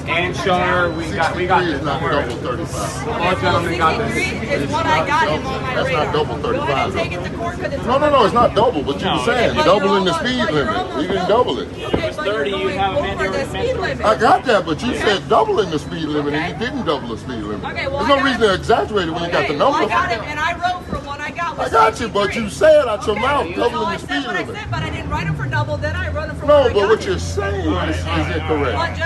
And Shar, we got this. It's not double 35. All gentlemen got this. 63 is what I got him on my That's radar. not double 35. Go ahead and take it to court because it's No, it's not double, but you're saying you're doubling the speed limit. You didn't double it. If it was 30, you'd have a mandatory. I got that, but you said doubling the speed limit, and you didn't double the speed limit. Okay, well, There's no reason to exaggerate it when you got the number. I got it, and I wrote for what I got. I got you, but you said out your mouth doubling No, I the said speed what I limit. said, but I didn't write them for double. Then I wrote them for No, what I but got. what you're saying is incorrect.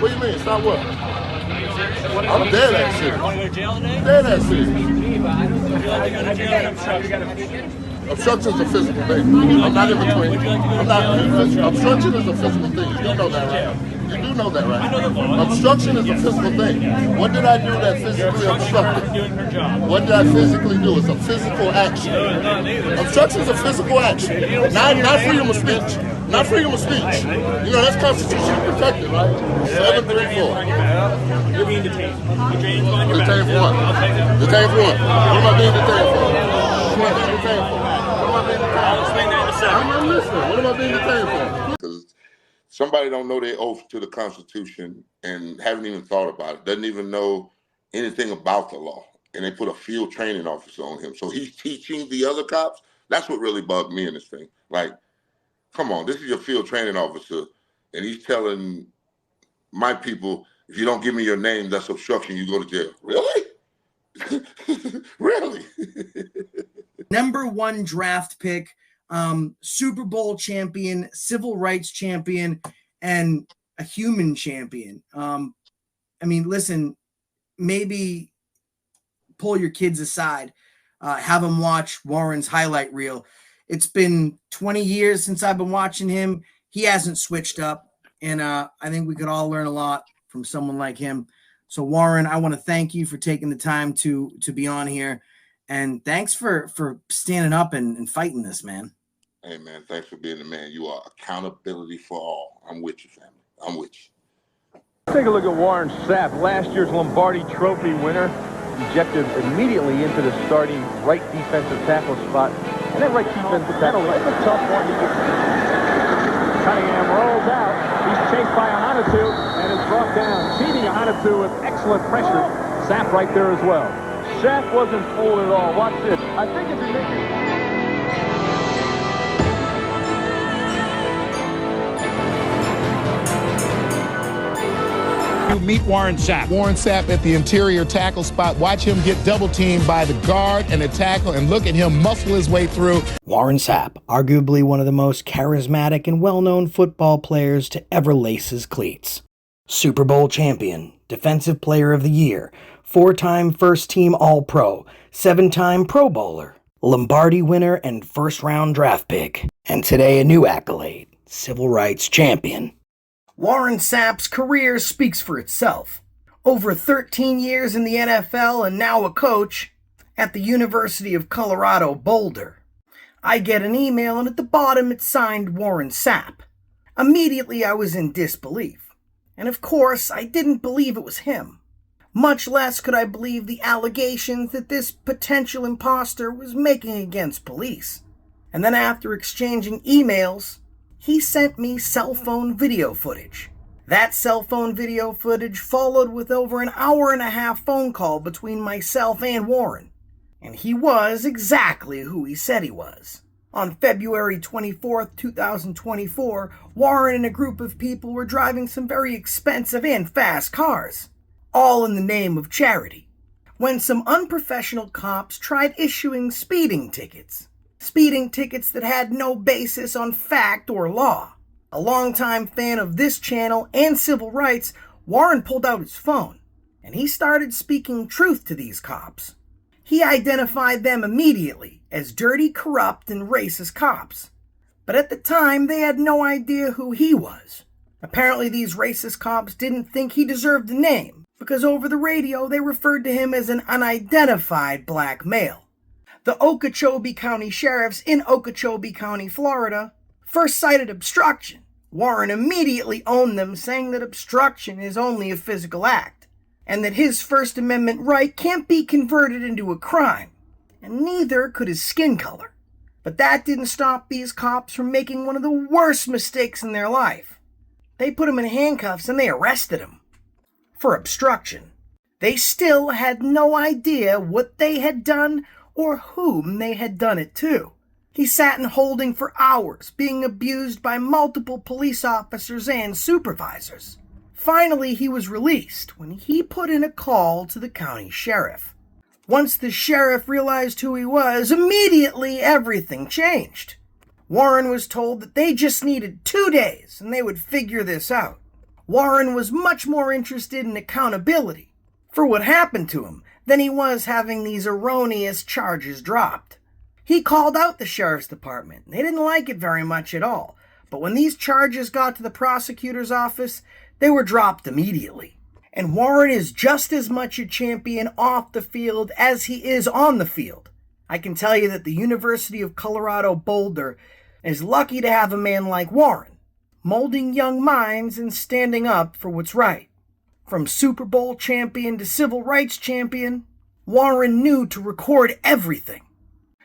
What do you mean? It's not what? I'm dead at serious. Want to go to jail today? Dead at serious. Obstruction Obstruction is a physical thing. I'm not in between. Obstruction is a physical thing. You do know that, right? You do know that, right? Obstruction is a physical thing. What did I do that physically obstructed? doing her job. What did I physically do? It's a physical action. Obstruction is a physical action. Not freedom of speech. Not freedom of speech. You know, that's constitutionally protected, right? 734. You're being detained. Detained on your back. Detained for what? Detained for what? What am I being detained for? What am I being detained for? What am I being detained for? I'll explain that in a second. I'm listening. What am I being detained for? Because somebody don't know their oath to the Constitution and haven't even thought about it, doesn't even know anything about the law, and they put a field training officer on him. So he's teaching the other cops. That's what really bugged me in this thing. Like, come on, this is your field training officer, and he's telling my people, if you don't give me your name, that's obstruction, you go to jail. Really? Really? #1 draft pick, Super Bowl champion, civil rights champion, and a human champion. I mean, listen, maybe pull your kids aside, have them watch Warren's highlight reel. It's been 20 years since I've been watching him. He hasn't switched up, and I think we could all learn a lot from someone like him. So, Warren, I want to thank you for taking the time to be on here, and thanks for standing up and fighting this, man. Hey, man, thanks for being the man. You are accountability for all. I'm with you, family. I'm with you. Take a look at Warren Sapp, last year's Lombardi Trophy winner, ejected immediately into the starting right defensive tackle spot. And that right defensive tackle is a tough one. Cunningham rolls out. He's chased by Ahanotu and is brought down. Cheating Ahanotu with excellent pressure. Sapp right there as well. Sapp wasn't fooled at all. Watch this. I think if you make it... You meet Warren Sapp. Warren Sapp at the interior tackle spot. Watch him get double teamed by the guard and the tackle, and look at him muscle his way through. Warren Sapp, arguably one of the most charismatic and well-known football players to ever lace his cleats. Super Bowl champion, Defensive Player of the Year, 4-time first-team All-Pro, 7-time Pro Bowler, Lombardi winner and first-round draft pick, and today a new accolade, Civil Rights Champion. Warren Sapp's career speaks for itself. Over 13 years in the NFL and now a coach at the University of Colorado Boulder. I get an email and at the bottom it's signed Warren Sapp. Immediately I was in disbelief. And of course I didn't believe it was him. Much less could I believe the allegations that this potential imposter was making against police. And then after exchanging emails, he sent me cell phone video footage. That cell phone video footage followed with over an hour-and-a-half phone call between myself and Warren. And he was exactly who he said he was. On February 24th, 2024, Warren and a group of people were driving some very expensive and fast cars, all in the name of charity, when some unprofessional cops tried issuing speeding tickets. Speeding tickets that had no basis on fact or law. A longtime fan of this channel and civil rights, Warren pulled out his phone, and he started speaking truth to these cops. He identified them immediately as dirty, corrupt, and racist cops. But at the time, they had no idea who he was. Apparently, these racist cops didn't think he deserved the name, because over the radio, they referred to him as an unidentified black male. The Okeechobee County Sheriffs in Okeechobee County, Florida, first cited obstruction. Warren immediately owned them, saying that obstruction is only a physical act, and that his First Amendment right can't be converted into a crime, and neither could his skin color. But that didn't stop these cops from making one of the worst mistakes in their life. They put him in handcuffs and they arrested him for obstruction. They still had no idea what they had done or whom they had done it to. He sat in holding for hours, being abused by multiple police officers and supervisors. Finally, he was released when he put in a call to the county sheriff. Once the sheriff realized who he was, immediately everything changed. Warren was told that they just needed 2 days and they would figure this out. Warren was much more interested in accountability for what happened to him than he was having these erroneous charges dropped. He called out the sheriff's department. They didn't like it very much at all, but when these charges got to the prosecutor's office, they were dropped immediately. And Warren is just as much a champion off the field as he is on the field. I can tell you that the University of Colorado Boulder is lucky to have a man like Warren, molding young minds and standing up for what's right. From Super Bowl champion to civil rights champion, Warren knew to record everything.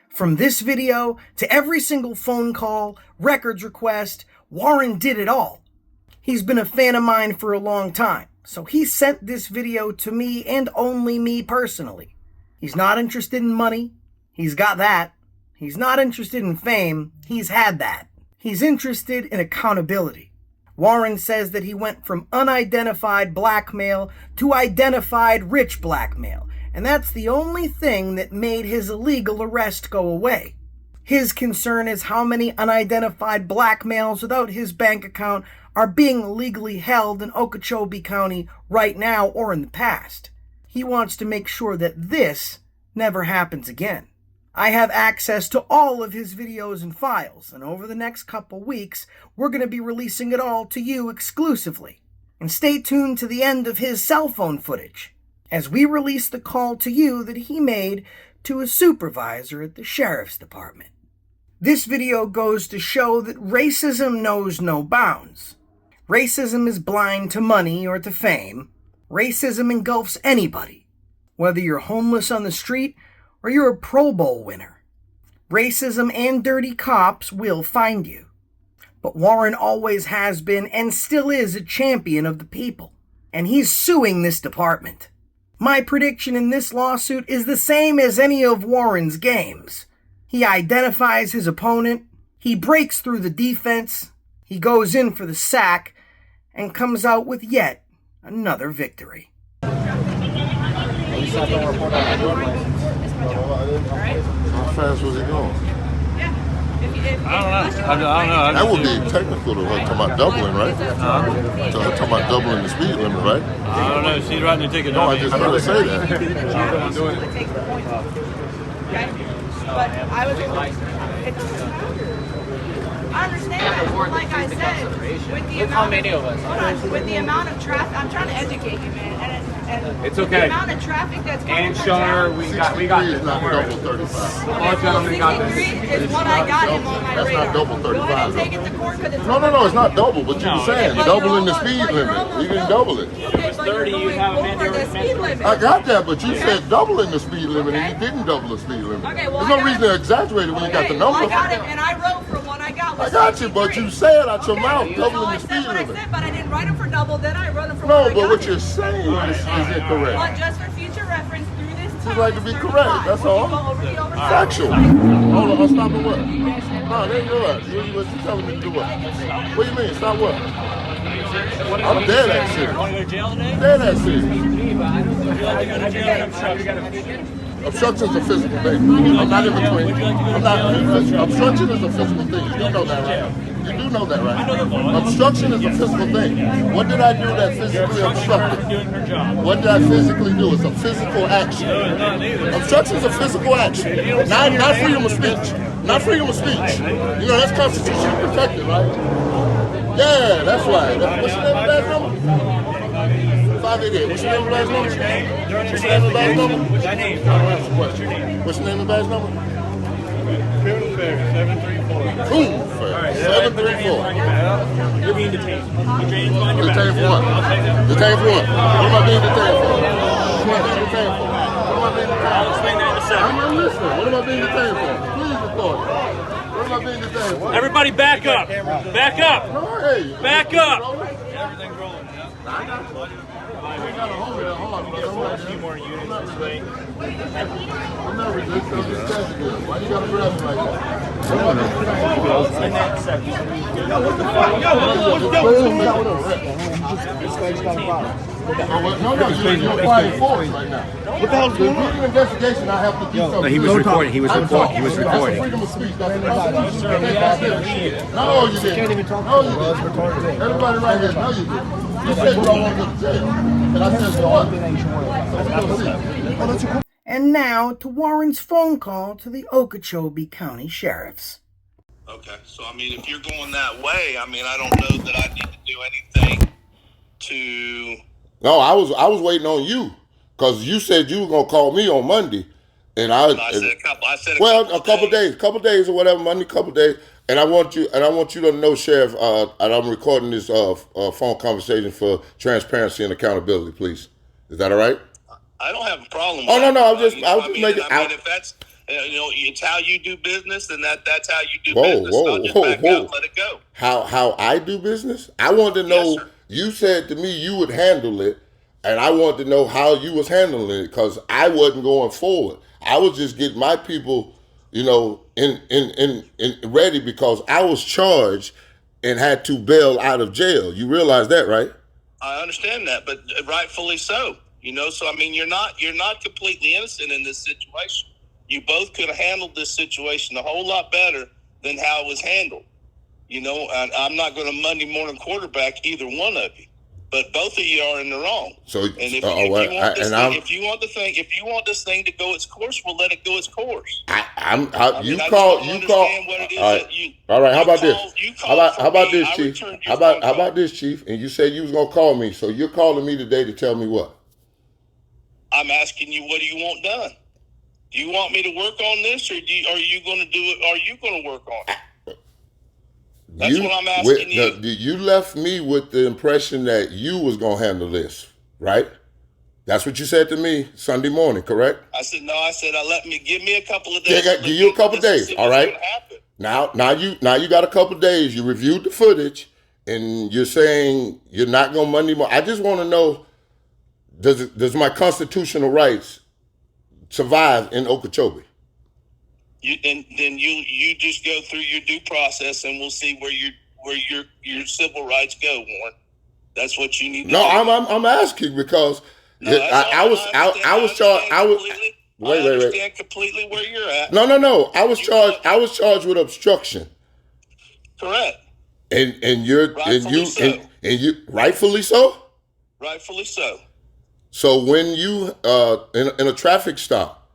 From this video to every single phone call, records request, Warren did it all. He's been a fan of mine for a long time, so he sent this video to me and only me personally. He's not interested in money. He's got that. He's not interested in fame. He's had that. He's interested in accountability. Warren says that he went from unidentified blackmail to identified rich blackmail, and that's the only thing that made his illegal arrest go away. His concern is how many unidentified blackmails without his bank account are being illegally held in Okeechobee County right now or in the past. He wants to make sure that this never happens again. I have access to all of his videos and files, and over the next couple weeks, we're going to be releasing it all to you exclusively. And stay tuned to the end of his cell phone footage, as we release the call to you that he made to a supervisor at the sheriff's department. This video goes to show that racism knows no bounds. Racism is blind to money or to fame. Racism engulfs anybody, whether you're homeless on the street or you're a Pro Bowl winner. Racism and dirty cops will find you. But Warren always has been and still is a champion of the people, and he's suing this department. My prediction in this lawsuit is the same as any of Warren's games. He identifies his opponent, he breaks through the defense, he goes in for the sack, and comes out with yet another victory. How fast was he going? I don't know. That would be technical to talk about doubling, right? Talking about doubling the speed limit, right? I don't know. She's writing the ticket. No, I just heard her say that. But I was. I understand that. Like I said, with the amount with the amount of traffic, I'm trying to educate you, man. And It's okay. The amount of traffic that's coming And from show her town, we got this. It's not Don't worry. double 35. All gentlemen got 63 this. is what I got him on my That's radar. not double Go ahead 35. and take it to court because it's No, it's not double, but you were saying But doubling the you're speed almost- but you're limit. almost You didn't double. double it. Okay, but you're 30, you going have a over mandatory the speed limit. I got that, but you said doubling the speed limit and you didn't double the speed limit. Okay, well, There's I no got reason it. to exaggerate it when you got the Okay, well, number. I got it, and I wrote for what I got. I Was got you, but 63. you said out your mouth So doubling I the said speed what I limit. said, but I didn't write them for double. Then I wrote them for No, what I but got what him. you're saying is incorrect. But just for future reference, through this time, Just like to be it's correct, 35. that's When you all. go over the overtime, Factual. Hold on, I'll stop at what? No, they do it. What you telling me to do what? What do you mean? Stop what? I'm dead at serious. Want to go to jail today? Dead at serious. Would you like to go to jail and obstruction? Obstruction is a physical thing. I'm not in between. I'm not. Obstruction is a physical thing. You do know that, right? You do know that, right? Obstruction is a physical thing. What did I do that physically obstructed? Doing her job. What did I physically do? It's a physical action. Not neither. Obstruction is a physical action. Not freedom of speech. Not freedom of speech. You know, that's constitutionally protected, right? Yeah, that's right. What's your name of that number? 588. What's your name of that number? What's your name of that number? What's your name? What's your name? What's your name of that number? Criminal Fair, 734. Boom. 734. You're being detained. Your drain's on your back. Detained for what? Detained for what? What am I being detained for? What am I being detained for? What am I being detained I'll for? explain that in a second. I'm listening. What am I being detained for? Please record it. What am I being detained for? Everybody back up. Back up. No, hey. Back up. things rolling, yeah. I got you. We got to hold it. Hold on, brother. A few more units this way. I'm not resisting. I'm just testing you. Why you got to grab me like that? In that section. No, you're applying force right now. What the hell's going on? The investigation, I have to do something. No, he was recording. He was recording. He was recording. That's freedom of speech. That's the Constitution. No, you didn't. Can't even talk. No, you didn't. Everybody right here, no, you didn't. You said you don't want to go to jail. And I said, so what? And now to Warren's phone call to the Okeechobee County Sheriffs. Okay, so I mean, if you're going that way, I mean, I don't know that I need to do anything to. No, I was waiting on you because you said you were gonna call me on Monday, and I said a couple. I said a couple days or whatever, Monday, couple days, and I want you to know, Sheriff, and I'm recording this phone conversation for transparency and accountability, please. Is that all right? I don't have a problem. Oh with no, I was just making. I mean, if that's it's how you do business, then that's how you do business. I'll just back out, let it go. How I do business? I wanted to know. Yes, sir. You said to me you would handle it, and I wanted to know how you was handling it because I wasn't going forward. I was just getting my people, in ready because I was charged and had to bail out of jail. You realize that, right? I understand that, but rightfully so. So I mean, you're not completely innocent in this situation. You both could have handled this situation a whole lot better than how it was handled. And I'm not going to Monday morning quarterback either one of you, but both of you are in the wrong. So, and if you want this thing to go its course, we'll let it go its course. All right. How about this? How about this, Chief? How about this, Chief? And you said you was gonna call me, so you're calling me today to tell me what? I'm asking you, what do you want done? Do you want me to work on this, or are you going to do it? Are you going to work on it? That's what I'm asking you. You left me with the impression that you was going to handle this, right? That's what you said to me Sunday morning, correct? I said, no, give me a couple of days. Give you a couple of days, all right? Now you got a couple of days. You reviewed the footage, and you're saying you're not going to Monday morning. I just want to know, does my constitutional rights survive in Okeechobee? Then you just go through your due process, and we'll see where your civil rights go, Warren. That's what you need to do. No, I'm asking because I was charged. I understand completely where you're at. No. I was charged with obstruction. Correct. And you rightfully so. Rightfully so. So when you in a traffic stop,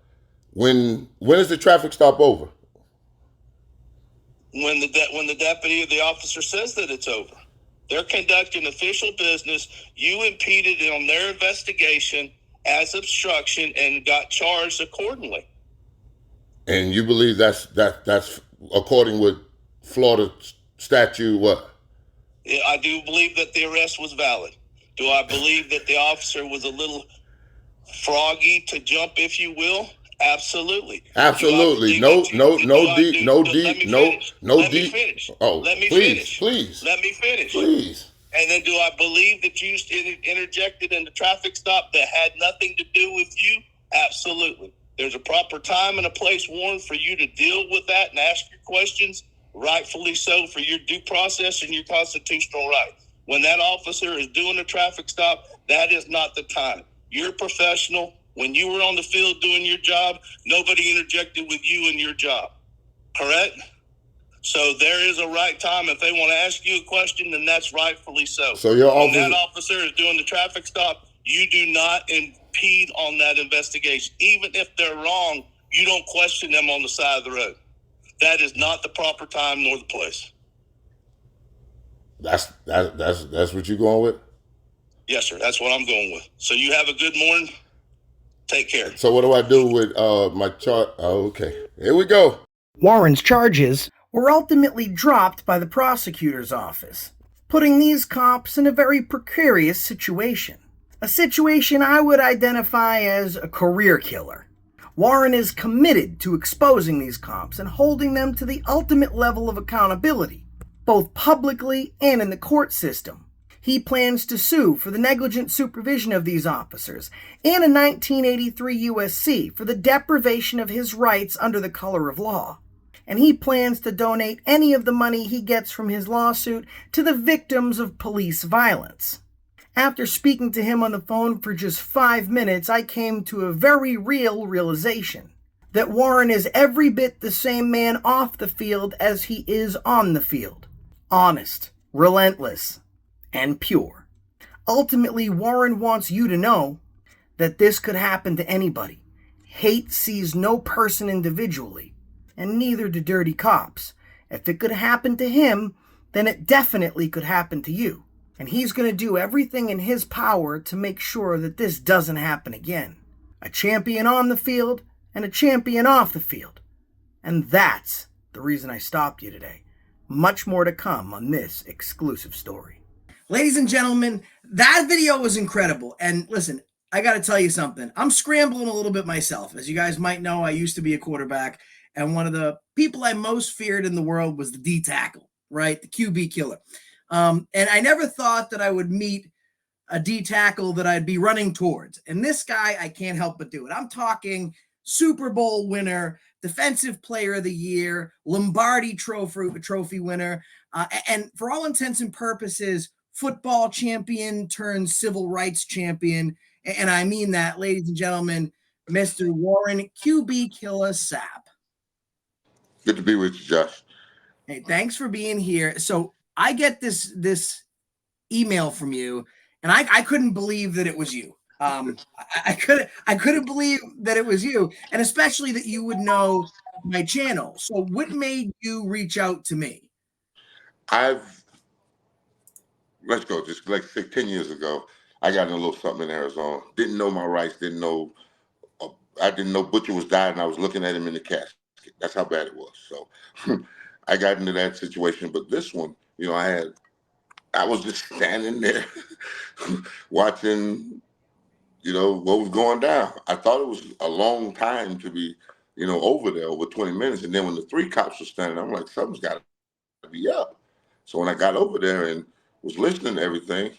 when is the traffic stop over? When the deputy or the officer says that it's over. They're conducting official business. You impeded on their investigation as obstruction and got charged accordingly. And you believe that's according with Florida statute what? I do believe that the arrest was valid. Do I believe that the officer was a little froggy to jump, if you will? Absolutely. Absolutely. No deep. Oh, let me please. Let me finish. Please. And then do I believe that you interjected in the traffic stop that had nothing to do with you? Absolutely. There's a proper time and a place, Warren, for you to deal with that and ask your questions, rightfully so, for your due process and your constitutional right. When that officer is doing a traffic stop, that is not the time. You're a professional. When you were on the field doing your job, nobody interjected with you in your job. Correct? So there is a right time. If they want to ask you a question, then that's rightfully so. So your officer, when that officer is doing the traffic stop, you do not impede on that investigation. Even if they're wrong, you don't question them on the side of the road. That is not the proper time nor the place. That's what you're going with? Yes, sir. That's what I'm going with. So you have a good morning. Take care. So what do I do with my chart? Oh, okay. Here we go. Warren's charges were ultimately dropped by the prosecutor's office, putting these cops in a very precarious situation. A situation I would identify as a career killer. Warren is committed to exposing these cops and holding them to the ultimate level of accountability, both publicly and in the court system. He plans to sue for the negligent supervision of these officers and a 1983 USC for the deprivation of his rights under the color of law. And he plans to donate any of the money he gets from his lawsuit to the victims of police violence. After speaking to him on the phone for just 5 minutes, I came to a very real realization that Warren is every bit the same man off the field as he is on the field. Honest, relentless, and pure. Ultimately, Warren wants you to know that this could happen to anybody. Hate sees no person individually, and neither do dirty cops. If it could happen to him, then it definitely could happen to you. And he's going to do everything in his power to make sure that this doesn't happen again. A champion on the field and a champion off the field. And that's the reason I stopped you today. Much more to come on this exclusive story. Ladies and gentlemen, that video was incredible. And listen, I got to tell you something. I'm scrambling a little bit myself. As you guys might know, I used to be a quarterback. And one of the people I most feared in the world was the D tackle, right? The QB killer. And I never thought that I would meet a D tackle that I'd be running towards. And this guy, I can't help but do it. I'm talking Super Bowl winner, Defensive Player of the Year, Lombardi trophy winner, and for all intents and purposes, football champion turned civil rights champion. And I mean that, ladies and gentlemen, Mr. Warren QB Killer Sapp. Good to be with you, Josh. Hey, thanks for being here. So I get this email from you, and I couldn't believe that it was you. I couldn't believe that it was you, and especially that you would know my channel. So what made you reach out to me? Let's go, just like 10 years ago, I got in a little something in Arizona. Didn't know my rights, I didn't know Butcher was dying, and I was looking at him in the casket. That's how bad it was. So I got into that situation. But this one, I was just standing there watching, what was going down. I thought it was a long time to be, over there, over 20 minutes. And then when the 3 cops were standing, I'm like, something's got to be up. So when I got over there and was listening to everything,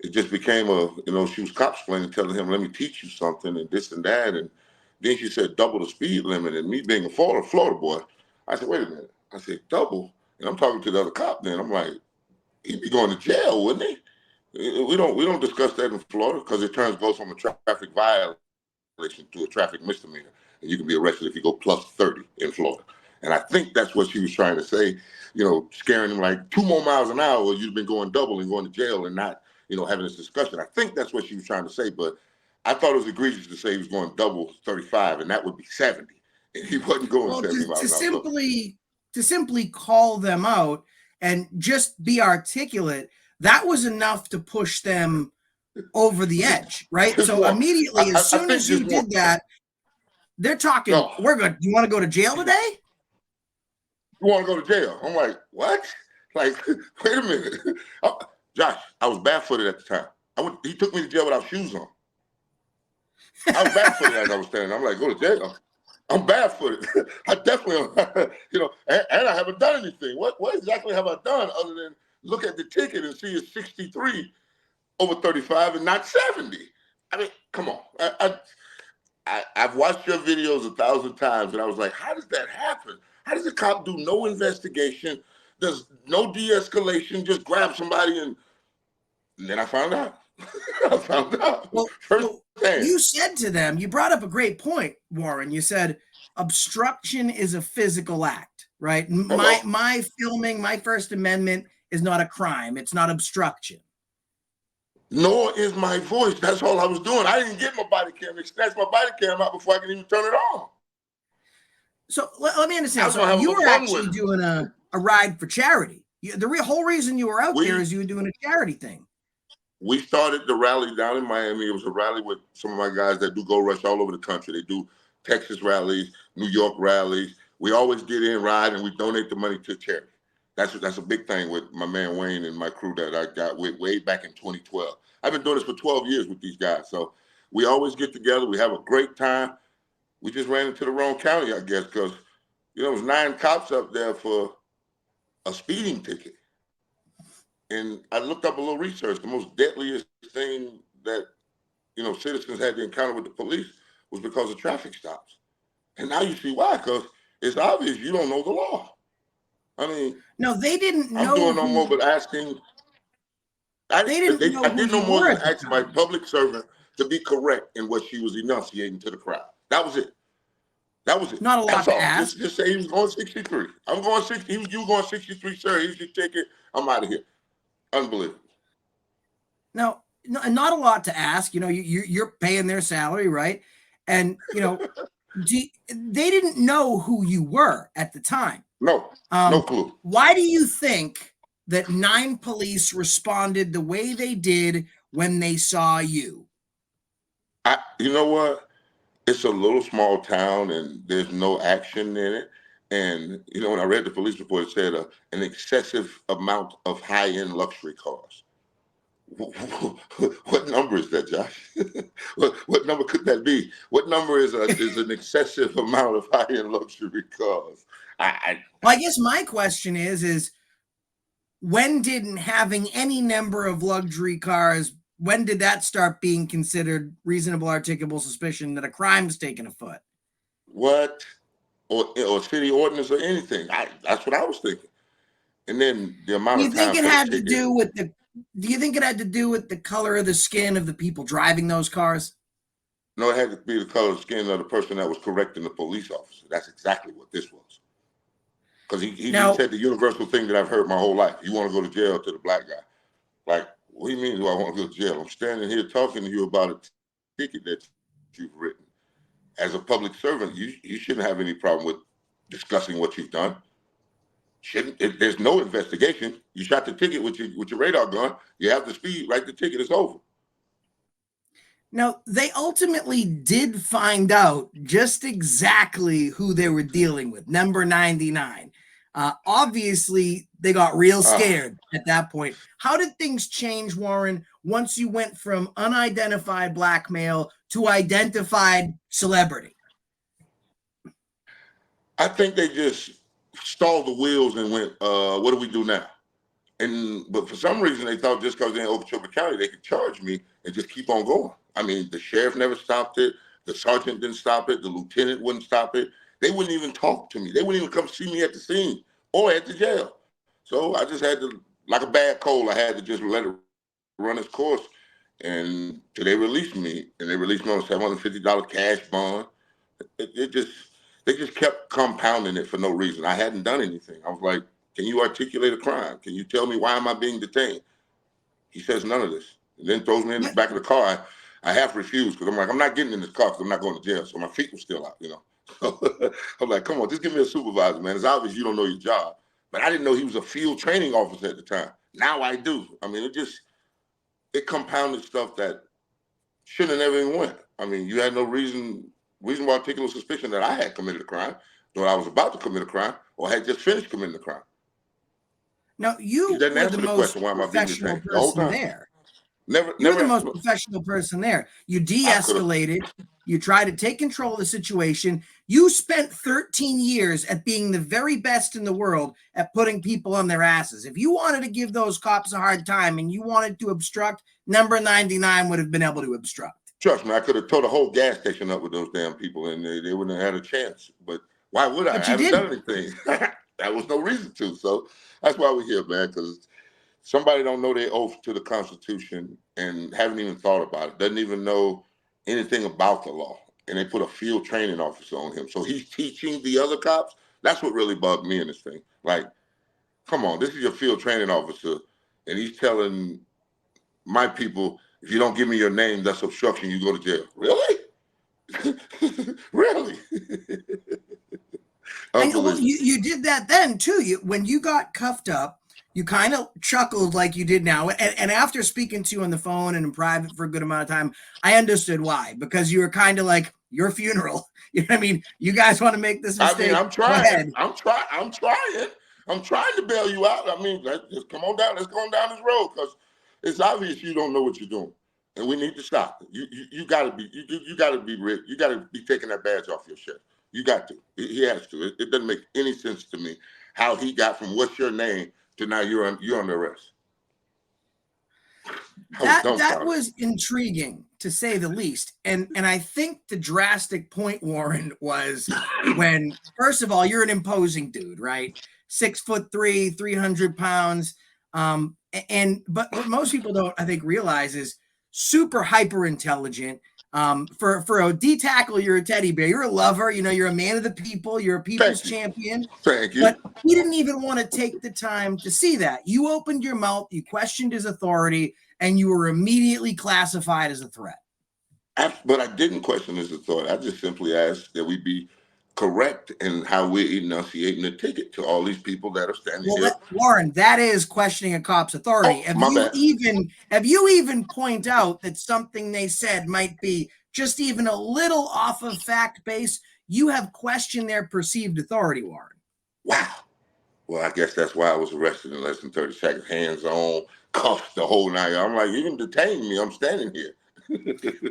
it just became she was cop-splaining, telling him, let me teach you something and this and that. And then she said, double the speed limit. And me being a Florida boy, I said, wait a minute. I said, double? And I'm talking to the other cop then. I'm like, he'd be going to jail, wouldn't he? We don't discuss that in Florida because it goes from a traffic violation to a traffic misdemeanor. And you can be arrested if you go plus 30 in Florida. And I think that's what she was trying to say, scaring him like 2 more miles an hour, or you've been going double and going to jail and not, having this discussion. I think that's what she was trying to say, but I thought it was egregious to say he was going double 35, and that would be 70. And he wasn't going 70 miles an hour. To simply call them out and just be articulate, that was enough to push them over the edge, right? So immediately, as soon as you did that, they're talking, we're good. You want to go to jail today? You want to go to jail? I'm like, what? Like, wait a minute. Josh, I was barefooted at the time. He took me to jail without shoes on. I was barefooted as I was standing. I'm like, go to jail. I'm barefooted. I definitely, and I haven't done anything. What exactly have I done other than look at the ticket and see it's 63 over 35 and not 70? I mean, come on. I've watched your videos 1,000 times, and I was like, how does that happen? How does a cop do no investigation, does no de-escalation, just grab somebody and then I found out. Well, you said to them, you brought up a great point, Warren. You said obstruction is a physical act, right? My filming, my First Amendment is not a crime. It's not obstruction. Nor is my voice. That's all I was doing. I didn't get my body cam. They snatched my body cam out before I could even turn it on. So let me understand. So you were actually doing a ride for charity. The whole reason you were out there is you were doing a charity thing. We started the rally down in Miami. It was a rally with some of my guys that do Go Rush all over the country. They do Texas rallies, New York rallies. We always get in, ride, and we donate the money to charity. That's a big thing with my man Wayne and my crew that I got with way back in 2012. I've been doing this for 12 years with these guys. So we always get together. We have a great time. We just ran into the wrong county, I guess, because, there was 9 cops up there for a speeding ticket. And I looked up a little research. The most deadliest thing that, citizens had to encounter with the police was because of traffic stops. And now you see why, because it's obvious you don't know the law. I mean, No, they didn't I'm know doing no more who but asking. they didn't know I who did no you more were than at the ask my time. public servant to be correct in what she was enunciating to the crowd. That was it. That was it. Not a lot That's to all. ask. Just say he was going 63. I'm going 60. You going 63, sir. Here's your ticket. I'm out of here. Unbelievable. No, not a lot to ask. You're paying their salary, right? And they didn't know who you were at the time. No clue. Why do you think that 9 police responded the way they did when they saw you? You know what? It's a little small town and there's no action in it. And when I read the police report, it said an excessive amount of high-end luxury cars. What number is that, Josh? what number could that be? What number is an excessive amount of high-end luxury cars? Well, I guess my question is when did having any number of luxury cars, when did that start being considered reasonable articulable suspicion that a crime's taken afoot? What? Or city ordinance or anything. That's what I was thinking. And then the amount Do you of think time it for the had to ticket. do with do you think it had to do with the color of the skin of the people driving those cars? No, it had to be the color of skin of the person that was correcting the police officer. That's exactly what this was. Because he said the universal thing that I've heard my whole life. You want to go to jail to the black guy. Like, what do you mean do I want to go to jail? I'm standing here talking to you about a ticket that you've written. As a public servant, you shouldn't have any problem with discussing what you've done. There's no investigation. You shot the ticket with your radar gun. You have the speed, write the ticket, it's over. Now, they ultimately did find out just exactly who they were dealing with, number 99. Obviously, they got real scared at that point. How did things change, Warren, once you went from unidentified black male to identified celebrity? I think they just stalled the wheels and went, what do we do now? But for some reason, they thought just because they're in Okeechobee County, they could charge me and just keep on going. I mean, the sheriff never stopped it. The sergeant didn't stop it. The lieutenant wouldn't stop it. They wouldn't even talk to me. They wouldn't even come see me at the scene or at the jail. So I just had to, like a bad cold, I had to just let it run its course. And till they released me, and they released me on a $750 cash bond. They just kept compounding it for no reason. I hadn't done anything. I was like, can you articulate a crime? Can you tell me why am I being detained? He says none of this. And then throws me in the back of the car. I half refused because I'm like, I'm not getting in this car because I'm not going to jail. So my feet were still out, I'm like, come on, just give me a supervisor, man. It's obvious you don't know your job. But I didn't know he was a field training officer at the time. Now I do. I mean, it compounded stuff that shouldn't have never even went. I mean, you had no reasonable articulable suspicion that I had committed a crime, nor I was about to commit a crime, or had just finished committing the crime. Now, He you doesn't were the answer the most question, why am I being professional detained? The whole person time. there. Never You were the most answered. professional person there. You de-escalated. You tried to take control of the situation. You spent 13 years at being the very best in the world at putting people on their asses. If you wanted to give those cops a hard time and you wanted to obstruct, number 99 would have been able to obstruct. Trust me, I could have towed a whole gas station up with those damn people and they wouldn't have had a chance. But why would I? But I you haven't done didn't. anything. That was no reason to. So that's why we're here, man, because somebody don't know their oath to the Constitution and haven't even thought about it, doesn't even know anything about the law. And they put a field training officer on him. So he's teaching the other cops. That's what really bugged me in this thing. Like, come on, this is your field training officer, and he's telling my people, if you don't give me your name, that's obstruction, you go to jail. Really? Really? And well, Unbelievable. you did that then too. When you got cuffed up, you kind of chuckled like you did now. And after speaking to you on the phone and in private for a good amount of time, I understood why. Because you were kind of like, your funeral. You know what I mean? You guys want to make this mistake? I mean, I'm trying. Go ahead. I'm trying. I'm trying to bail you out. I mean, just come on down. Let's go on down this road because it's obvious you don't know what you're doing, and we need to stop it. You got to be you got to be rich. You got to be taking that badge off your chest. You got to. He has to. It doesn't make any sense to me how he got from what's your name to now you're under arrest. That was intriguing, to say the least. And I think the drastic point, Warren, was when, first of all, you're an imposing dude, right? 6'3", 300 pounds. But what most people don't, I think, realize is super hyper intelligent. For a D tackle, you're a teddy bear. You're a lover. You know, you're a man of the people. You're a people's champion. Thank you. But he didn't even want to take the time to see that. You opened your mouth. You questioned his authority, and you were immediately classified as a threat. But I didn't question his authority. I just simply asked that we be correct in how we're enunciating the ticket to all these people that are standing here. Warren, that is questioning a cop's authority. Have you even point out that something they said might be just even a little off of fact base? You have questioned their perceived authority, Warren. Wow. Well, I guess that's why I was arrested in less than 30 seconds, hands on, cuffed the whole night. I'm like, you can detain me. I'm standing here.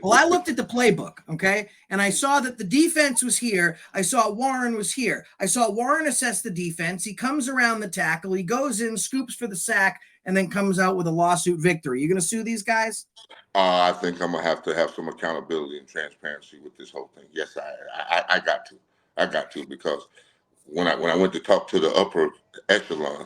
Well, I looked at the playbook, okay, and I saw that the defense was here. I saw Warren was here. I saw Warren assess the defense. He comes around the tackle. He goes in, scoops for the sack, and then comes out with a lawsuit victory. You going to sue these guys? I think I'm going to have some accountability and transparency with this whole thing. Yes, I got to. I got to, because when I went to talk to the upper echelon,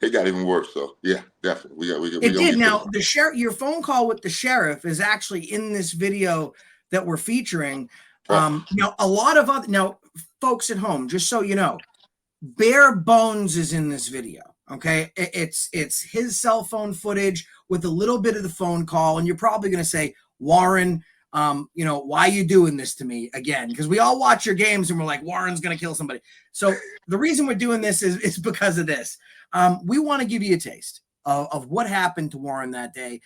it got even worse. So yeah, definitely. It did. Now the sheriff, your phone call with the sheriff is actually in this video that we're featuring. Now a lot of other folks at home, just so you know, bare bones is in this video. Okay, it's his cell phone footage with a little bit of the phone call, and you're probably going to say, Warren, why are you doing this to me again? Because we all watch your games and we're like, Warren's going to kill somebody. So the reason we're doing this is because of this. We want to give you a taste of what happened to Warren that day,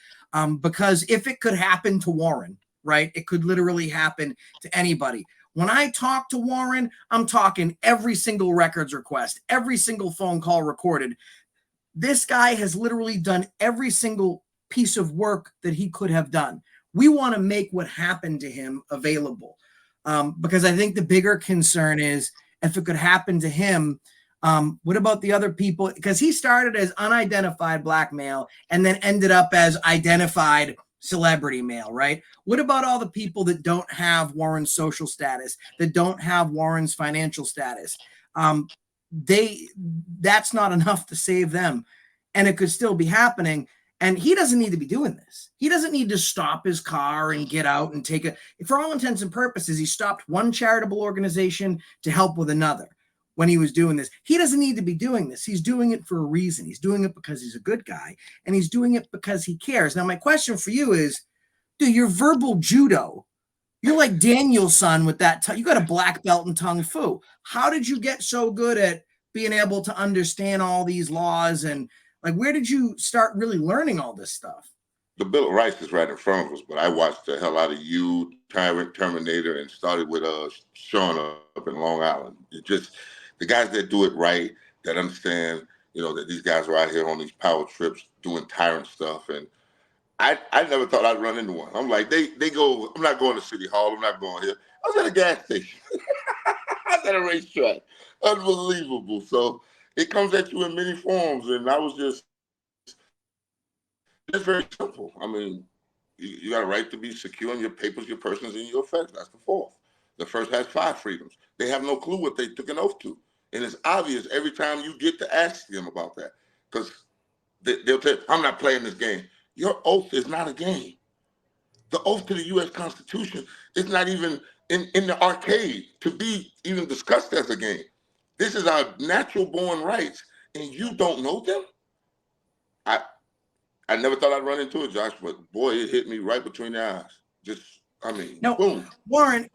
because if it could happen to Warren, right, it could literally happen to anybody. When I talk to Warren, I'm talking every single records request, every single phone call recorded. This guy has literally done every single piece of work that he could have done. We want to make what happened to him available, because I think the bigger concern is, if it could happen to him, what about the other people? Because he started as unidentified black male and then ended up as identified celebrity male, right? What about all the people that don't have Warren's social status, that don't have Warren's financial status? That's not enough to save them, and it could still be happening. And he doesn't need to be doing this. He doesn't need to stop his car and get out and take it. For all intents and purposes, he stopped one charitable organization to help with another when he was doing this. He doesn't need to be doing this. He's doing it for a reason. He's doing it because he's a good guy, and he's doing it because he cares. Now, my question for you is, dude, your verbal judo, you're like Danielson with that. You got a black belt in Kung Fu. How did you get so good at being able to understand all these laws? And like, where did you start really learning all this stuff? The Bill of Rights is right in front of us, but I watched the hell out of you, Tyrant, Terminator, and started with Sean up in Long Island. It just, the guys that do it right, that understand, that these guys are out here on these power trips doing tyrant stuff. And I never thought I'd run into one. I'm like, they go, I'm not going to City Hall. I'm not going here. I was at a gas station. I was at a racetrack. Unbelievable. So it comes at you in many forms. And I was just very simple. I mean, you got a right to be secure in your papers, your persons, and your effects. That's the fourth. The first has 5 freedoms. They have no clue what they took an oath to. And it's obvious every time you get to ask them about that, because they'll tell you, I'm not playing this game. Your oath is not a game. The oath to the U.S. Constitution is not even in the arcade to be even discussed as a game. This is our natural born rights, and you don't know them? I never thought I'd run into it, Josh, but boy, it hit me right between the eyes. Boom. Warren,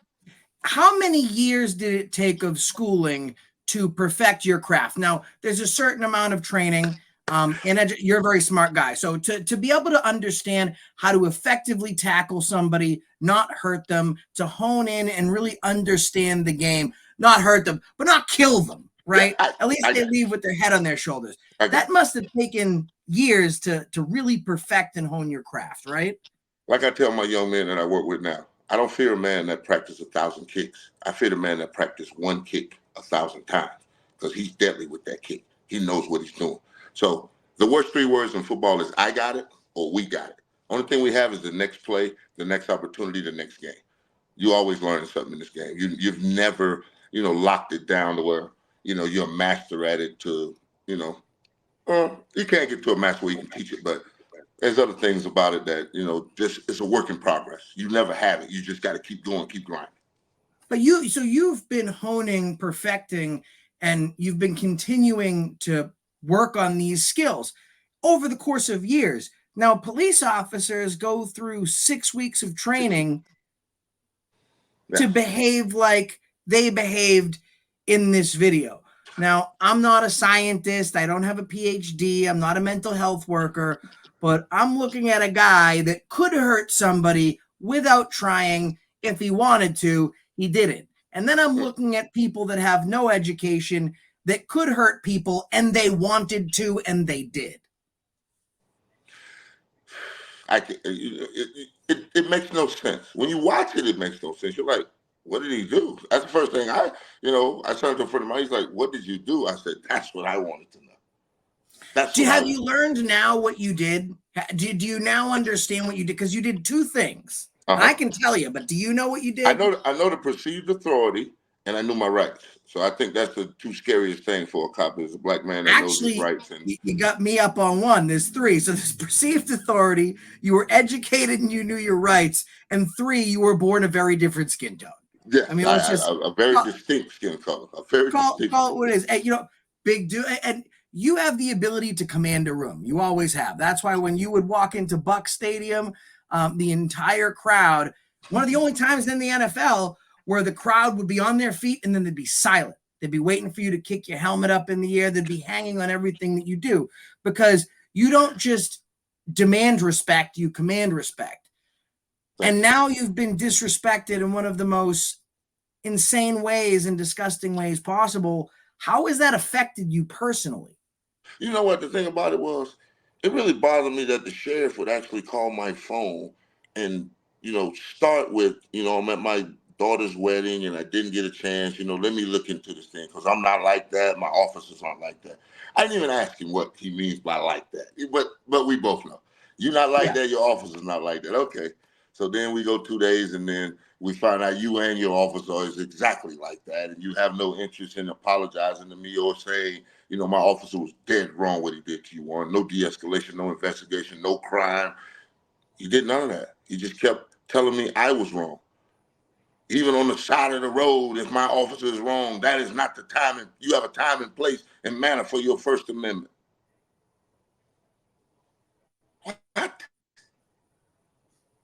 how many years did it take of schooling to perfect your craft? Now, there's a certain amount of training, and you're a very smart guy. So to be able to understand how to effectively tackle somebody, not hurt them, to hone in and really understand the game, not hurt them, but not kill them, right? Yeah, at least they leave with their head on their shoulders. That must have taken years to really perfect and hone your craft, right? Like I tell my young men that I work with now, I don't fear a man that practices 1,000 kicks. I fear the man that practices one kick 1,000 times, because he's deadly with that kick. He knows what he's doing. So the worst 3 words in football is I got it or we got it. Only thing we have is the next play, the next opportunity, the next game. You always learn something in this game. You've never, locked it down to where, you're a master at it to, you can't get to a master where you can teach it, but there's other things about it that, just it's a work in progress. You never have it. You just got to keep going, keep grinding. But you've been honing, perfecting, and you've been continuing to work on these skills over the course of years. Now, police officers go through 6 weeks of training to behave like they behaved in this video. Now, I'm not a scientist. I don't have a PhD. I'm not a mental health worker, but I'm looking at a guy that could hurt somebody without trying. If he wanted to, he didn't. And then I'm looking at people that have no education that could hurt people, and they wanted to, and they did. It makes no sense. When you watch it, it makes no sense. You're like, what did he do? That's the first thing I turned to a friend of mine. He's like, what did you do? I said, that's what I wanted to know. Have you learned now what you did? Do you now understand what you did? Because you did two things. And I can tell you, but do you know what you did? I know the perceived authority, and I knew my rights. So I think that's the two scariest things for a cop is a black man that knows his rights. And you got me up on one. There's three. So there's perceived authority. You were educated and you knew your rights. And three, you were born a very different skin tone. Yeah, I mean, a very distinct skin color. Call it what it is. And, big dude. And you have the ability to command a room. You always have. That's why when you would walk into Buck Stadium, the entire crowd, one of the only times in the NFL where the crowd would be on their feet and then they'd be silent. They'd be waiting for you to kick your helmet up in the air. They'd be hanging on everything that you do because you don't just demand respect, you command respect. And now you've been disrespected in one of the most insane ways and disgusting ways possible. How has that affected you personally? You know what? The thing about it was, it really bothered me that the sheriff would actually call my phone and, start with, I'm at my daughter's wedding and I didn't get a chance, let me look into this thing because I'm not like that. My officers aren't like that. I didn't even ask him what he means by like that. But we both know. You're not like that. Your officer's not like that. Okay. So then we go 2 days and then we find out you and your officer is exactly like that. And you have no interest in apologizing to me or saying, my officer was dead wrong what he did to you. No de-escalation, no investigation, no crime. He did none of that. He just kept telling me I was wrong. Even on the side of the road, if my officer is wrong, that is not the time. And you have a time and place and manner for your First Amendment. What?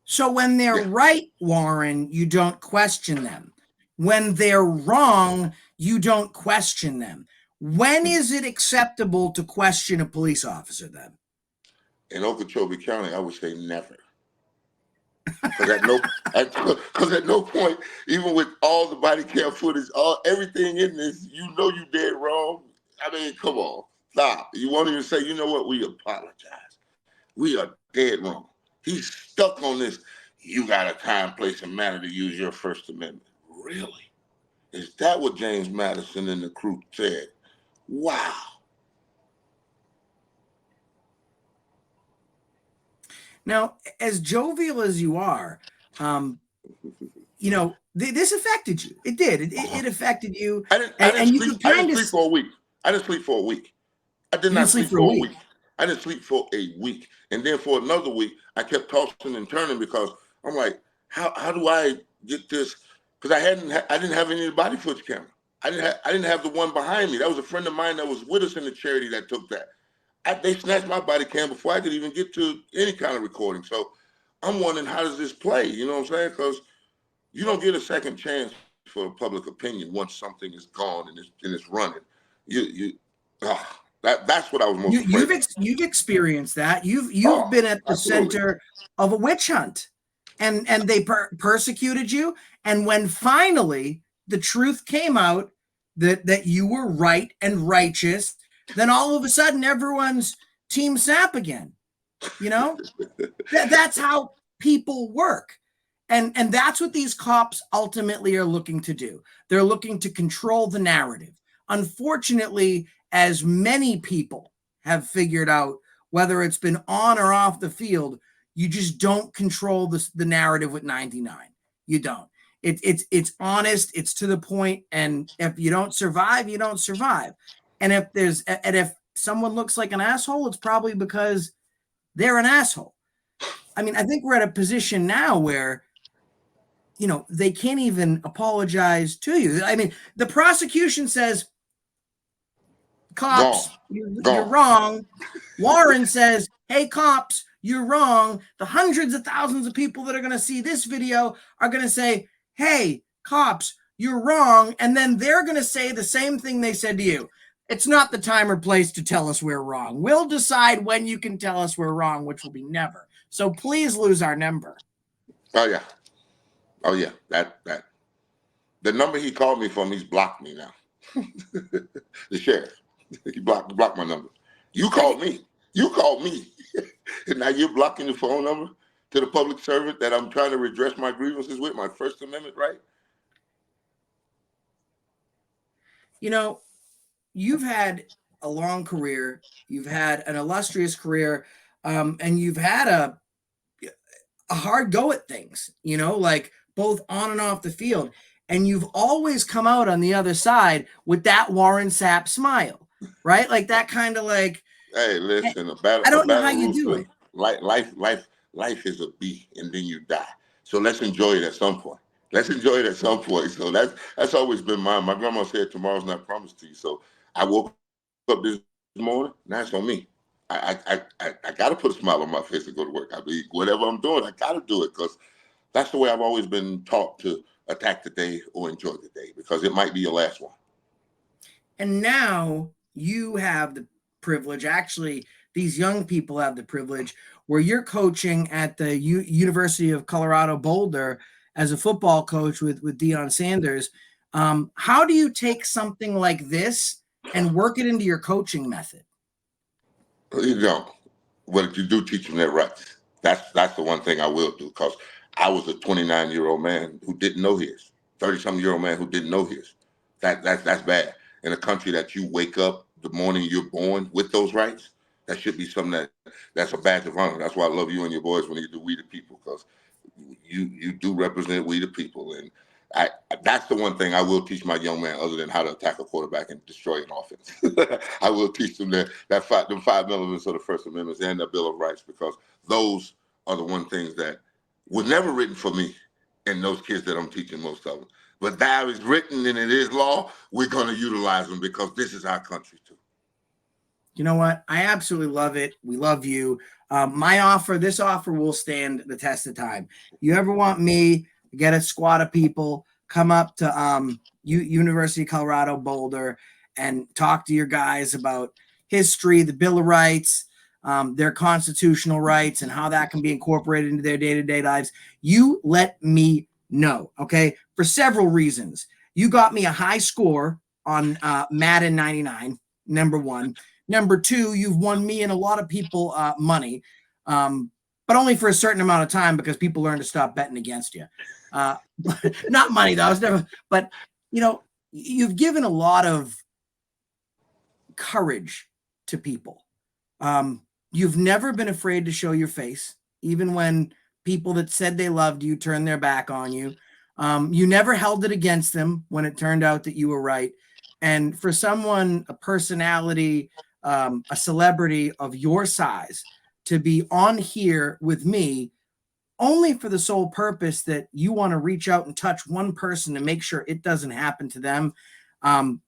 So when they're right, Warren, you don't question them. When they're wrong, you don't question them. When is it acceptable to question a police officer then? In Okeechobee County, I would say never. Because at no point, even with all the body cam footage, everything in this, you did wrong. I mean, come on, stop. You won't even say, you know what, we apologize. We are dead wrong. He's stuck on this. You got a time, place, and manner to use your First Amendment. Really? Is that what James Madison and the crew said? Wow. Now, as jovial as you are, this affected you. It did. It affected you. I didn't sleep for a week. I didn't sleep for a week. I did not sleep for a week. I didn't sleep for a week. And then for another week, I kept tossing and turning because I'm like, how do I get this? Because I didn't have any body footage camera. I didn't have the one behind me. That was a friend of mine that was with us in the charity that took that. They snatched my body cam before I could even get to any kind of recording. So I'm wondering, how does this play? You know what I'm saying? Because you don't get a second chance for public opinion once something is gone and it's running. That's what I was most afraid of. You've experienced that. You've been at the center of a witch hunt, and they persecuted you. And when finally the truth came out that you were right and righteous, then all of a sudden everyone's Team Sapp again. That's how people work. And that's what these cops ultimately are looking to do. They're looking to control the narrative. Unfortunately, as many people have figured out, whether it's been on or off the field, You just don't control the narrative with 99. You don't. It's honest. It's to the point. And if you don't survive, you don't survive. And if someone looks like an asshole, it's probably because they're an asshole. I mean, I think we're at a position now where, you know, they can't even apologize to you. I mean, the prosecution says, cops, you're wrong. Warren says, hey, cops, you're wrong. The hundreds of thousands of people that are going to see this video are going to say, hey, cops, you're wrong. And then they're going to say the same thing they said to you. It's not the time or place to tell us we're wrong. We'll decide when you can tell us we're wrong, which will be never. So please lose our number. Oh, yeah. Oh, yeah. That. The number he called me from, he's blocked me now. The sheriff. He blocked my number. You called me. You called me. And now you're blocking the phone number to the public servant that I'm trying to redress my grievances with, my First Amendment right? You know, you've had a long career. You've had an illustrious career. And you've had a hard go at things, you know, like both on and off the field. And you've always come out on the other side with that Warren Sapp smile, right? Like that kind of like, hey, listen, I don't know how you do it. Life is a bee, and then you die. So let's enjoy it at some point. Let's enjoy it at some point. So that's always been mine. My grandma said tomorrow's not promised to you. So I woke up this morning. Now it's on me. I got to put a smile on my face and go to work. I mean, whatever I'm doing, I got to do it because that's the way I've always been taught to attack the day or enjoy the day because it might be your last one. And now you have the privilege. Actually, these young people have the privilege where you're coaching at the University of Colorado Boulder as a football coach with Deion Sanders. How do you take something like this and work it into your coaching method? You don't. But you do teach them their rights. That's the one thing I will do because I was a 29-year-old man who didn't know his, 30-something-year-old man who didn't know his. That's bad. In a country that you wake up the morning you're born with those rights, that should be something that's a badge of honor. That's why I love you and your boys when you do We the People because you do represent we the people. And that's the one thing I will teach my young man other than how to attack a quarterback and destroy an offense. I will teach them them 5 elements of the First Amendment and the Bill of Rights because those are the one things that were never written for me and those kids that I'm teaching most of them. But that is written and it is law. We're going to utilize them because this is our country too. You know what? I absolutely love it. We love you. This offer will stand the test of time. You ever want me to get a squad of people, come up to University of Colorado Boulder and talk to your guys about history, the Bill of Rights, their constitutional rights, and how that can be incorporated into their day-to-day lives, you let me know, okay? For several reasons. You got me a high score on Madden 99, number one. Number two, you've won me and a lot of people money, but only for a certain amount of time because people learn to stop betting against you. Not money, though. I was never, but, you know, you've given a lot of courage to people. You've never been afraid to show your face, even when people that said they loved you turned their back on you. You never held it against them when it turned out that you were right. And for someone, a personality, a celebrity of your size to be on here with me only for the sole purpose that you want to reach out and touch one person and make sure it doesn't happen to them. You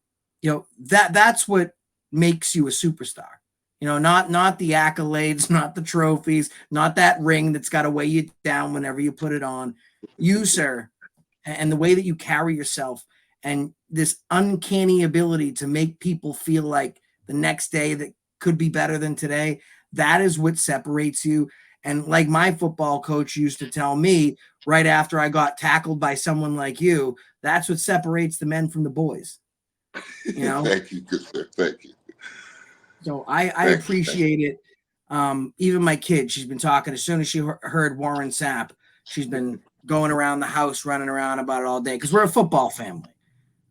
know, that's what makes you a superstar. You know, not the accolades, not the trophies, not that ring that's got to weigh you down whenever you put it on. You, sir, and the way that you carry yourself and this uncanny ability to make people feel like the next day that could be better than today, that is what separates you. And like my football coach used to tell me right after I got tackled by someone like you, that's what separates the men from the boys. You know? Thank you, good sir. Thank you. So I appreciate it. Even my kid, she's been talking as soon as she heard Warren Sapp, she's been going around the house, running around about it all day because we're a football family.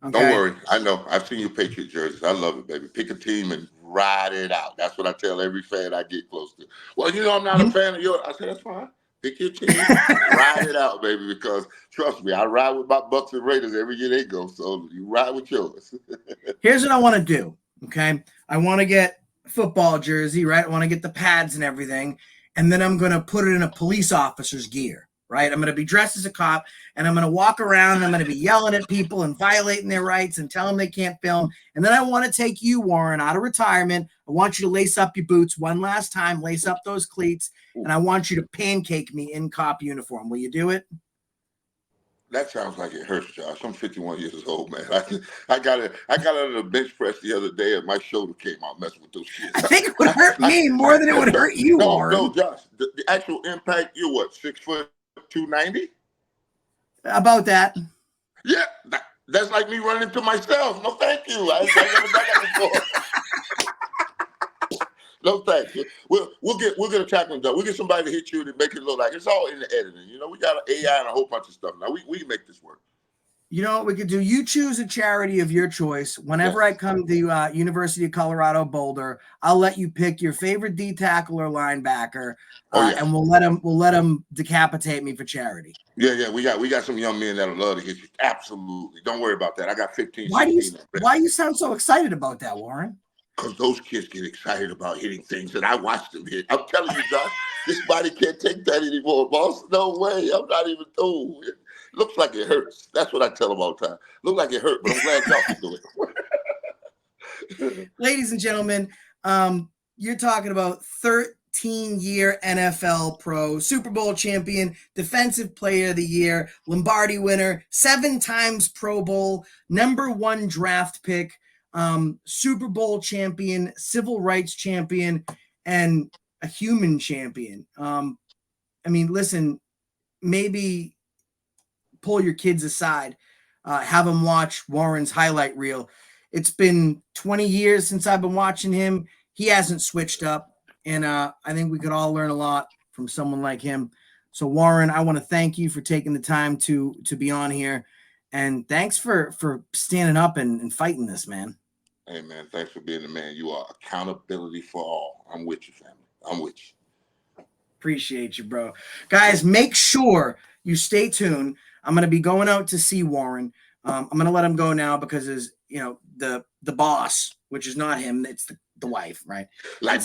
Okay? Don't worry. I know. I've seen your Patriot jerseys. I love it, baby. Pick a team and ride it out. That's what I tell every fan I get close to. Well, you know, I'm not a fan of yours. I said, that's fine. Pick your team, ride it out, baby, because trust me, I ride with my Bucks and Raiders every year they go, so you ride with yours. Here's what I want to do, okay? I want to get a football jersey, right? I want to get the pads and everything, and then I'm going to put it in a police officer's gear, right? I'm going to be dressed as a cop, and I'm going to walk around, and I'm going to be yelling at people and violating their rights and telling them they can't film. And then I want to take you, Warren, out of retirement. I want you to lace up your boots one last time, lace up those cleats, and I want you to pancake me in cop uniform. Will you do it? That sounds like it hurts, Josh. I'm 51 years old, man. I got out of the bench press the other day, and my shoulder came out messing with those kids. I think it would hurt me more than it would hurt you, Warren. No, Josh. The actual impact, you're what, 6 foot 290? About that. Yeah, that's like me running into myself. No, thank you. I never done that before. No, thank you. We'll get a tackling done. We'll get somebody to hit you to make it look like it's all in the editing. You know, we got an AI and a whole bunch of stuff now. We can make this work. You know what we could do? You choose a charity of your choice. Whenever I come to University of Colorado Boulder, I'll let you pick your favorite D tackle or linebacker, and we'll let them decapitate me for charity. Yeah. We got some young men that'll love to hit you. Absolutely. Don't worry about that. I got 15. Why do you sound so excited about that, Warren? Because those kids get excited about hitting things, and I watch them hit. I'm telling you, Josh, this body can't take that anymore, boss. No way. I'm not even told. It looks like it hurts. That's what I tell them all the time. Look like it hurt, but I'm glad y'all can do it. Ladies and gentlemen, you're talking about 13-year NFL pro, Super Bowl champion, defensive player of the year, Lombardi winner, 7 times Pro Bowl, #1 draft pick, Super Bowl champion, civil rights champion, and a human champion. I mean, listen, maybe pull your kids aside, have them watch Warren's highlight reel. It's been 20 years since I've been watching him. He hasn't switched up, and I think we could all learn a lot from someone like him. So, Warren, I want to thank you for taking the time to be on here, and thanks for standing up and fighting this, man. Hey, man, thanks for being the man you are. Accountability for all. I'm with you, family. I'm with you. Appreciate you, bro. Guys, make sure you stay tuned. I'm going to be going out to see Warren. I'm going to let him go now because his, the boss, which is not him, it's the wife, right? Like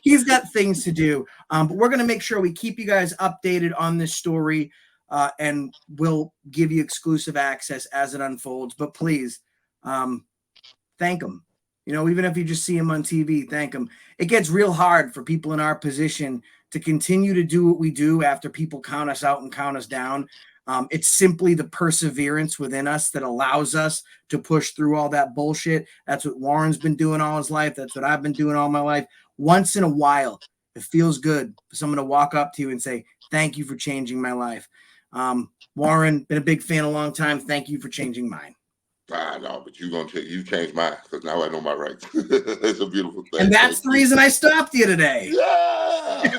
he's got things to do. But we're going to make sure we keep you guys updated on this story, and we'll give you exclusive access as it unfolds. But please, thank him. Even if you just see him on TV, thank him. It gets real hard for people in our position to continue to do what we do after people count us out and count us down. It's simply the perseverance within us that allows us to push through all that bullshit. That's what Warren's been doing all his life. That's what I've been doing all my life. Once in a while, it feels good for someone to walk up to you and say, thank you for changing my life. Warren, been a big fan a long time. Thank you for changing mine. No, but you changed mine because now I know my rights. It's a beautiful thing. And that's the reason I stopped you today. Yeah.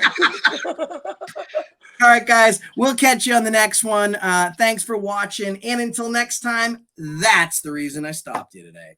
All right, guys, we'll catch you on the next one. Thanks for watching. And until next time, that's the reason I stopped you today.